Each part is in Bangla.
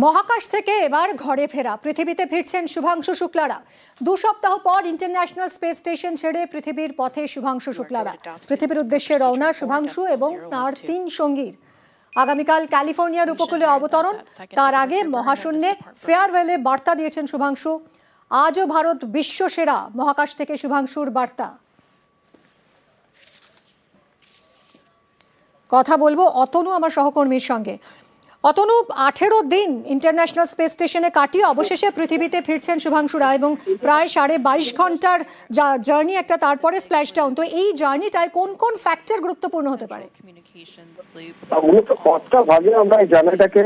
মহাকাশ থেকে এবার ঘরে ফেরা পৃথিবীতে ফিরছেন শুভাংশু শুক্লারা। 2 সপ্তাহ পর ইন্টারন্যাশনাল স্পেস স্টেশন ছেড়ে পৃথিবীর পথে শুভাংশু শুক্লারা। পৃথিবীর উদ্দেশ্যে রওনা শুভাংশু এবং তার 3 সঙ্গীর। আগামীকাল ক্যালিফোর্নিয়ার উপকূলে অবতরণ। তার আগে মহাশূন্যে ফেয়ারওয়েলে বার্তা দিয়েছেন শুভাংশু। আজও ভারত বিশ্ব সেরা, মহাকাশ থেকে শুভাংশুর বার্তা। কথা বলবো অতনু আমার সহকর্মীর সঙ্গে। অতনু, 18 দিন ইন্টারন্যাশনাল স্পেস স্টেশনে কাটিয়ে অবশেষে পৃথিবীতে ফিরছেন শুভাংশুরা এবং প্রায় 22.5 ঘন্টার জার্নি একটা, তারপরে স্প্ল্যাশ ডাউন। তো এই জার্নিটায় কোন কোন ফ্যাক্টর গুরুত্বপূর্ণ হতে পারে? মূলত 5টা ভাগে আমরা এই জার্নিটাকে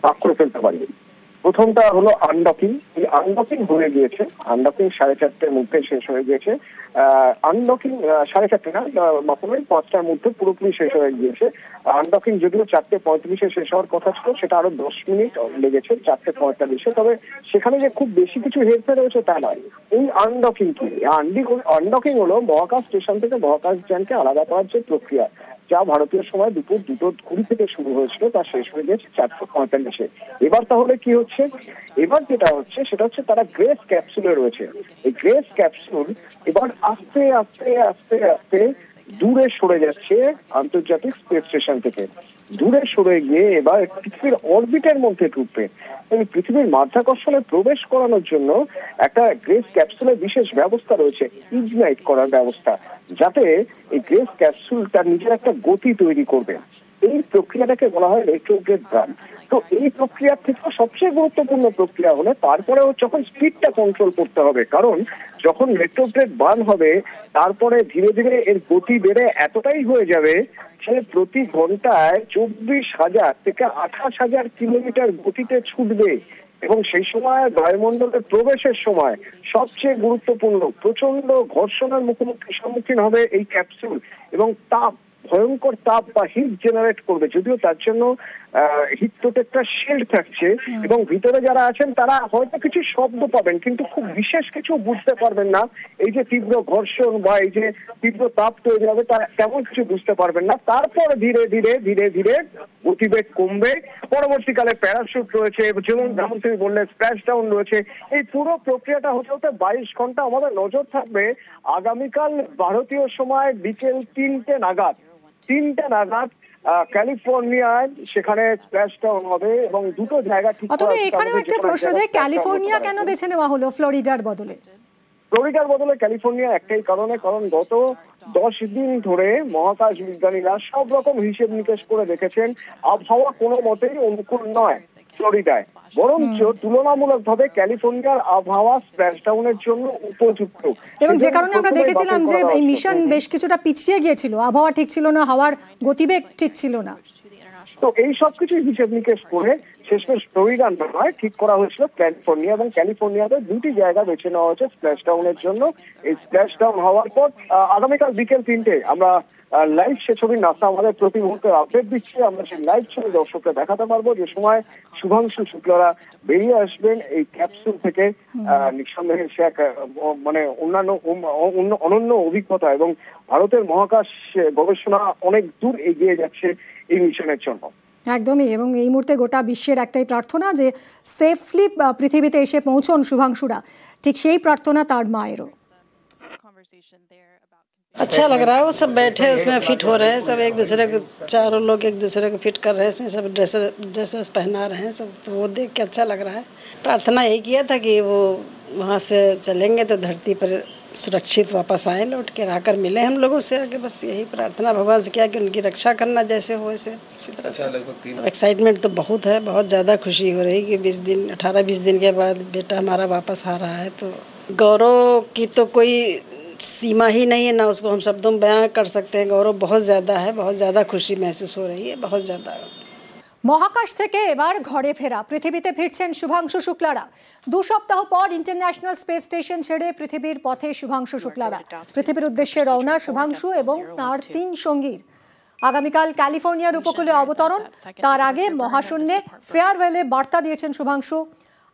ভাগ করে ফেলতে পারি। প্রথমটা হলো আনডকিং। এই আনডকিং হয়ে গিয়েছে, আনডকিং 4:30টার মধ্যে শেষ হয়ে গিয়েছে। আনডকিং 4:30 না, মাত্র 5টার মধ্যে পুরোপুরি শেষ হয়ে গিয়েছে। আনডকিং যদিও 4:35 শেষ হওয়ার কথা ছিল, সেটা আরো 10 মিনিট লেগেছে 4:45। তবে সেখানে যে খুব বেশি কিছু হেরফের হয়েছে তা নয়। এই আনডকিং কি? আনডকিং হলো মহাকাশ স্টেশন থেকে মহাকাশ যানকে আলাদা করার যে প্রক্রিয়া, যা ভারতীয় সময় দুপুর 2:20 থেকে শুরু হয়েছিল, তা শেষ হয়ে গেছে 4:45। এবার তাহলে কি হচ্ছে? এবার যেটা হচ্ছে সেটা হচ্ছে তারা গ্রেস ক্যাপসুলে রয়েছে। এই গ্রেস ক্যাপসুল এবার আস্তে আস্তে আস্তে আস্তে দূরে সরে যাচ্ছে আন্তর্জাতিক স্পেস স্টেশন থেকে। দূরে সরে গিয়ে এবার পৃথিবীর অরবিটের মধ্যে ঢুকবে। পৃথিবীর মাধ্যাকর্ষণে প্রবেশ করানোর জন্য একটা গ্রেস ক্যাপসুলের বিশেষ ব্যবস্থা রয়েছে, ইগনাইট করার ব্যবস্থা, যাতে এই গ্রেস ক্যাপসুল তার নিজের একটা গতি তৈরি করবে। এই প্রক্রিয়াটাকে বলা হয় রেট্রোগ্রেড বার্ন। তো এই প্রক্রিয়ার থেকে সবচেয়ে গুরুত্বপূর্ণ প্রক্রিয়া হলে তারপরেও যখন স্পিডটা কন্ট্রোল করতে হবে, কারণ যখন রেট্রোগ্রেড বার্ন হবে তারপরে ধীরে ধীরে এর গতি বেড়ে এতটাই হয়ে যাবে যে প্রতি ঘন্টায় 24,000 থেকে 28,000 কিলোমিটার গতিতে ছুটবে। এবং সেই সময় বায়ুমণ্ডলে প্রবেশের সময় সবচেয়ে গুরুত্বপূর্ণ প্রচন্ড ঘর্ষণের সম্মুখীন হবে এই ক্যাপসুল, এবং তাপ, ভয়ঙ্কর তাপ বা হিট জেনারেট করবে। যদিও তার জন্য হিট প্রোটেক্টর শিল্ড থাকছে, এবং ভিতরে যারা আছেন তারা হয়তো কিছু শব্দ পাবেন, কিন্তু খুব বিশেষ কিছু বুঝতে পারবেন না। এই যে তীব্র ঘর্ষণ বা এই যে তীব্র তাপ তৈরি হবে, তারা তেমন কিছু বুঝতে পারবেন না। তারপর ধীরে ধীরে ধীরে ধীরে গতিবেগ কমবে। পরবর্তীকালে প্যারাশুট রয়েছে, যেমন তুমি বললে স্প্ল্যাশ ডাউন রয়েছে। এই পুরো প্রক্রিয়াটা হতে হতে 22 ঘন্টা আমাদের নজর থাকবে আগামীকাল ভারতীয় সময় বিকেল 3টে নাগাদ ক্যালিফোর্নিয়ায় সেখানে স্প্ল্যাশ ডাউন হবে, এবং দুটো জায়গা ঠিক করা হয়েছে। এখানেও একটা প্রশ্ন, যে ক্যালিফোর্নিয়া কেন বেছে নেওয়া হলো ফ্লোরিডার বদলে? ফ্লোরিডার বদলে ক্যালিফোর্নিয়া একটাই কারণে, কারণ গত 10 দিন ধরে মহাকাশ বিজ্ঞানীরা সব রকম হিসেব নিকেশ করে দেখেছেন আবহাওয়া কোনো মতেই অনুকূল নয় ফ্লোরিডায়, বরঞ্চ তুলনামূলকভাবে ক্যালিফোর্নিয়ার আবহাওয়া স্প্ল্যাশ ডাউনের জন্য উপযুক্ত। এবং যে কারণে আমরা দেখেছিলাম যে এই মিশন বেশ কিছুটা পিছিয়ে গিয়েছিল, আবহাওয়া ঠিক ছিল না, হাওয়ার গতিবেগ ঠিক ছিল না। তো এই সবকিছু হিসেব নিকেশ করে শেষমেশ ফ্লোরিডা নয়, ঠিক করা হয়েছিল ক্যালিফোর্নিয়া, এবং ক্যালিফোর্নিয়াতে 2টি জায়গা বেছে নেওয়া হয়েছে স্প্ল্যাশ ডাউনের জন্য। এই স্প্ল্যাশ ডাউন হওয়ার পর আগামীকাল বিকেল 3টে আমরা লাইভ সে ছবি নাসা আমাদের প্রতি মুহূর্তে আপডেট দিচ্ছি। আমরা সেই লাইভ ছবি দর্শককে দেখাতে পারবো, যে সময় শুভাংশু শুক্লারা বেরিয়ে আসবেন এই ক্যাপসুল থেকে। নিঃসন্দেহে সে এক মানে অনন্য অভিজ্ঞতা, এবং ভারতের মহাকাশ গবেষণা অনেক দূর এগিয়ে যাচ্ছে এই মিশনের জন্য। একদমই, এবং এই মুহূর্তে গোটা বিশ্বের একটাই প্রার্থনা যে সেফলি পৃথিবীতে এসে পৌঁছন শুভাংশুরা। ঠিক সেই প্রার্থনা তার মায়েরও। अच्छा लग रहा है, वो सब बैठे उसमें फिट हो रहे हैं, सब एक दूसरे को, चारों लोग एक दूसरे को फिट कर रहे हैं, इसमें सब ड्रेसेस पहना रहे हैं सब, तो वो देख के अच्छा लग रहा है। प्रार्थना यही किया था कि वो वहाँ से चलेंगे तो धरती पर सुरक्षित वापस आए, लौट के आकर मिले हम लोगों से आगे। बस यही प्रार्थना भगवान से किया कि उनकी रक्षा करना जैसे हो वैसे, उसी तरह से। एक्साइटमेंट तो बहुत है, बहुत ज़्यादा खुशी हो रही कि 18-20 दिन के बाद बेटा हमारा वापस आ रहा है। तो गौरव की तो कोई सीमा ही नहीं है, ना उसको हम शब्दों में बयां कर सकते हैं। गौरव बहुत ज़्यादा है, बहुत ज़्यादा खुशी महसूस हो रही है, बहुत ज़्यादा। মহাকাশ থেকে এবার ঘরে ফেরা পৃথিবীতে ফিরছেন শুভাংশু শুক্লারা। 2 সপ্তাহ পর ইন্টারন্যাশনাল স্পেস স্টেশন ছেড়ে পৃথিবীর পথে শুভাংশু শুক্লারা। পৃথিবীর উদ্দেশ্যে রওনা শুভাংশু এবং তার 3 সঙ্গীর। আগামীকাল ক্যালিফোর্নিয়ার উপকূলে অবতরণ। তার আগে মহাশূন্যে ফেয়ারওয়েলে বার্তা দিয়েছেন শুভাংশু।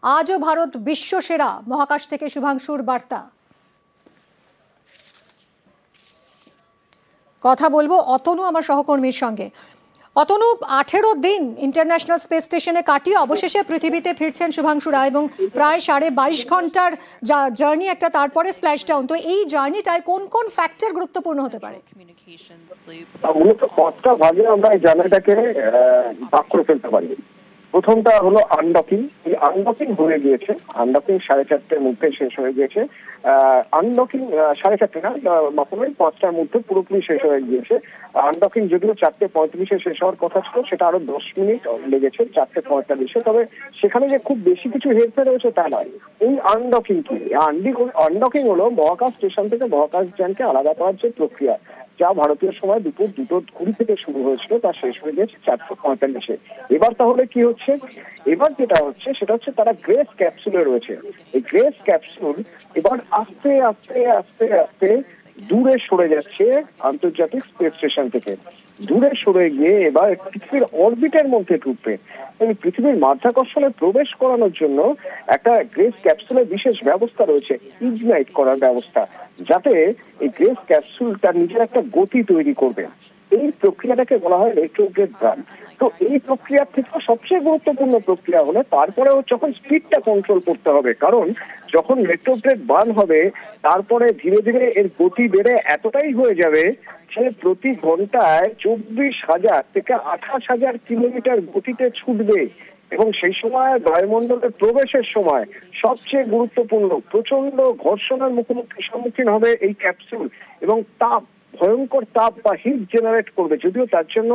আজও ভারত বিশ্ব সেরা, মহাকাশ থেকে শুভাংশুর বার্তা। কথা বলবো অতনু আমার সহকর্মীর সঙ্গে। অতনু 18 দিন ইন্টারন্যাশনাল স্পেস স্টেশনে কাটিয়ে অবশেষে পৃথিবীতে ফিরছেন শুভাংশু রায় এবং প্রায় 22.5 ঘন্টার জার্নি একটা, তারপরে স্প্ল্যাশ ডাউন। তো এই জার্নিটায় কোন কোন ফ্যাক্টর গুরুত্বপূর্ণ হতে পারে? মূলত 5টা ভাগে আমরা এই জার্নিটাকে ভাগ করে ফেলতে পারি। প্রথমটা হলো আনডকিং। এই আনডকিং হয়ে গিয়েছে, আনডকিং 4:30টার মধ্যে শেষ হয়ে গিয়েছে। আনডকিং 4:30 না, মাত্র 5টার মধ্যে পুরোপুরি শেষ হয়ে গিয়েছে। আনডকিং যদিও 4:35-এ শেষ হওয়ার কথা ছিল, সেটা আরো 10 মিনিট লেগেছে 4:45-এ। তবে সেখানে যে খুব বেশি কিছু হেরফের হয়েছে তা নয়। এই আনডকিং কি? আনডকিং হলো মহাকাশ স্টেশন থেকে মহাকাশ যানকে আলাদা করার যে প্রক্রিয়া, যা ভারতীয় সময় দুপুর 2:20 থেকে শুরু হয়েছিল, তা শেষ হয়ে গেছে 4:45-এ। এবার তাহলে কি হচ্ছে? এবার যেটা হচ্ছে সেটা হচ্ছে তারা গ্রেস ক্যাপসুলে রয়েছে। এই গ্রেস ক্যাপসুল এবার আস্তে আস্তে আস্তে আস্তে দূরে সরে যাচ্ছে আন্তর্জাতিক স্পেস স্টেশন থেকে। দূরে সরে গিয়ে এবার পৃথিবীর অরবিটের মধ্যে ঢুকবে। এই পৃথিবীর মাধ্যাকর্ষণে প্রবেশ করানোর জন্য একটা গ্রেস ক্যাপসুলের বিশেষ ব্যবস্থা রয়েছে, ইগনাইট করার ব্যবস্থা, যাতে এই গ্রেস ক্যাপসুল তার নিজের একটা গতি তৈরি করবে। এই প্রক্রিয়াটাকে বলা হয় রেট্রোগ্রেড বার্ন। তো এই প্রক্রিয়ার থেকে সবচেয়ে গুরুত্বপূর্ণ প্রক্রিয়া হলে তারপরেও যখন স্পিডটা কন্ট্রোল করতে হবে, কারণ যখন রেট্রোগ্রেড বার্ন হবে তারপরে ধীরে ধীরে এর গতি বেড়ে এতটাই হয়ে যাবে যে প্রতি ঘন্টায় 24,000 থেকে 28,000 কিলোমিটার গতিতে ছুটবে। এবং সেই সময় বায়ুমণ্ডলে প্রবেশের সময় সবচেয়ে গুরুত্বপূর্ণ প্রচন্ড ঘর্ষণের সম্মুখীন হবে এই ক্যাপসুল, এবং ভয়ঙ্কর তাপ বা হিট জেনারেট করবে। যদিও তার জন্য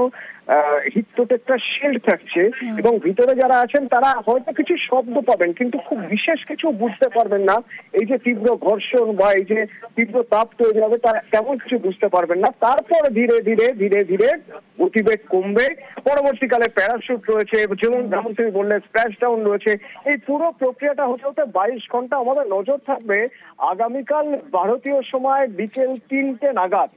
হিট প্রোটেক্টর শিল্ড থাকছে এবং ভিতরে যারা আছেন তারা হয়তো কিছু শব্দ পাবেন, কিন্তু খুব বিশেষ কিছু বুঝতে পারবেন না। এই যে তীব্র ঘর্ষণ বা এই যে তীব্র তাপ তৈরি হবে তারা তেমন কিছু বুঝতে পারবেন না। তারপর ধীরে ধীরে ধীরে ধীরে গতিবেগ কমবে। পরবর্তীকালে প্যারাশুট রয়েছে, যেমন তুমি বললে স্প্ল্যাশ ডাউন রয়েছে। এই পুরো প্রক্রিয়াটা হতে হতে 22 ঘন্টা আমাদের নজর থাকবে আগামীকাল ভারতীয় সময় বিকেল 3টে নাগাদ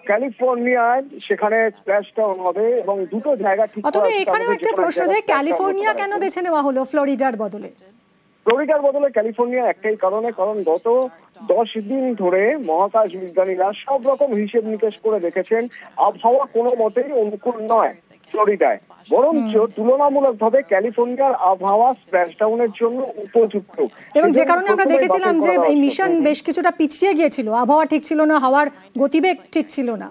ক্যালিফোর্নিয়ায় সেখানে স্প্ল্যাশ ডাউন হবে এবং দুটো জায়গা ঠিক করা হয়েছে। এখানেও একটা প্রশ্ন, যে ক্যালিফোর্নিয়া কেন বেছে নেওয়া হলো ফ্লোরিডার বদলে? ফ্লোরিডার বদলে ক্যালিফোর্নিয়া একটাই কারণে, কারণ গত 10 দিন ধরে মহাকাশ বিজ্ঞানীরা সব রকম হিসেব নিকেশ করে দেখেছেন আবহাওয়া কোনো মতেই অনুকূল নয় ফ্লোরিডায়, বরঞ্চ তুলনামূলকভাবে ক্যালিফোর্নিয়ার আবহাওয়া স্প্ল্যাশ ডাউনের জন্য উপযুক্ত। এবং যে কারণে আমরা দেখেছিলাম যে এই মিশন বেশ কিছুটা পিছিয়ে গিয়েছিল, আবহাওয়া ঠিক ছিল না, হাওয়ার গতিবেগ ঠিক ছিল না।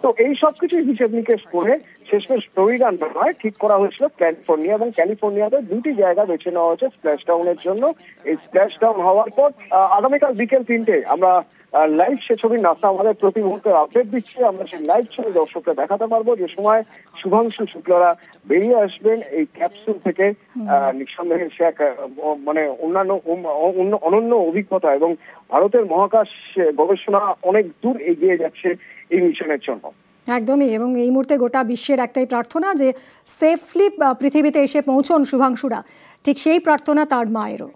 তো এই সবকিছু হিসেব নিকেশ করে শেষমেশ ফ্লোরিডা নয়, ঠিক করা হয়েছিল ক্যালিফোর্নিয়া, এবং ক্যালিফোর্নিয়াতে 2টি জায়গা বেছে নেওয়া হয়েছে স্প্ল্যাশ ডাউনের জন্য। এই স্প্ল্যাশ ডাউন হওয়ার পর আগামীকাল বিকেল 3টে আমরা লাইভ সে ছবি নাসা আমাদের প্রতি মুহূর্তে আপডেট দিচ্ছে। আমরা সেই লাইভ ছবি দর্শককে দেখাতে পারবো, যে সময় শুভাংশু শুক্লারা বেরিয়ে আসবেন এই ক্যাপসুল থেকে। নিঃসন্দেহে সে এক মানে অনন্য অভিজ্ঞতা, এবং ভারতের মহাকাশ গবেষণা অনেক দূর এগিয়ে যাচ্ছে এই মিশনের জন্য। একদমই, এবং এই মুহূর্তে গোটা বিশ্বের একটাই প্রার্থনা যে সেফলি পৃথিবীতে এসে পৌঁছন শুভাংশুরা। ঠিক সেই প্রার্থনা তার মায়েরও।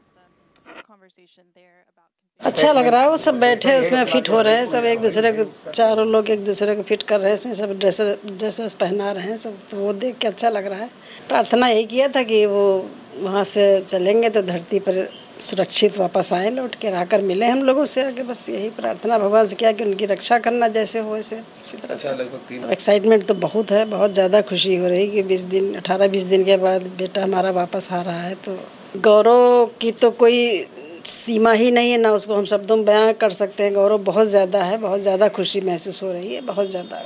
अच्छा लग रहा है, वो सब बैठे उसमें फिट हो रहे हैं, सब एक दूसरे को, चारों लोग एक दूसरे को फिट कर रहे हैं, इसमें सब ड्रेसेस पहना रहे हैं सब। तो वो देख के अच्छा लग रहा है। प्रार्थना यही किया था कि वो वहाँ से चलेंगे तो धरती पर सुरक्षित वापस आए, लौट के आकर मिले हम लोगों से आगे। बस यही प्रार्थना भगवान से किया कि उनकी रक्षा करना जैसे हो वैसे, उसी तरह से। एक्साइटमेंट तो बहुत है, बहुत ज़्यादा खुशी हो रही कि 18-20 दिन के बाद बेटा हमारा वापस आ रहा है। तो गौरव की तो कोई सीमा ही नहीं है, ना उसको हम शब्दों में बयां कर सकते हैं। गौरव बहुत ज़्यादा है, बहुत ज़्यादा खुशी महसूस हो रही है, बहुत ज़्यादा।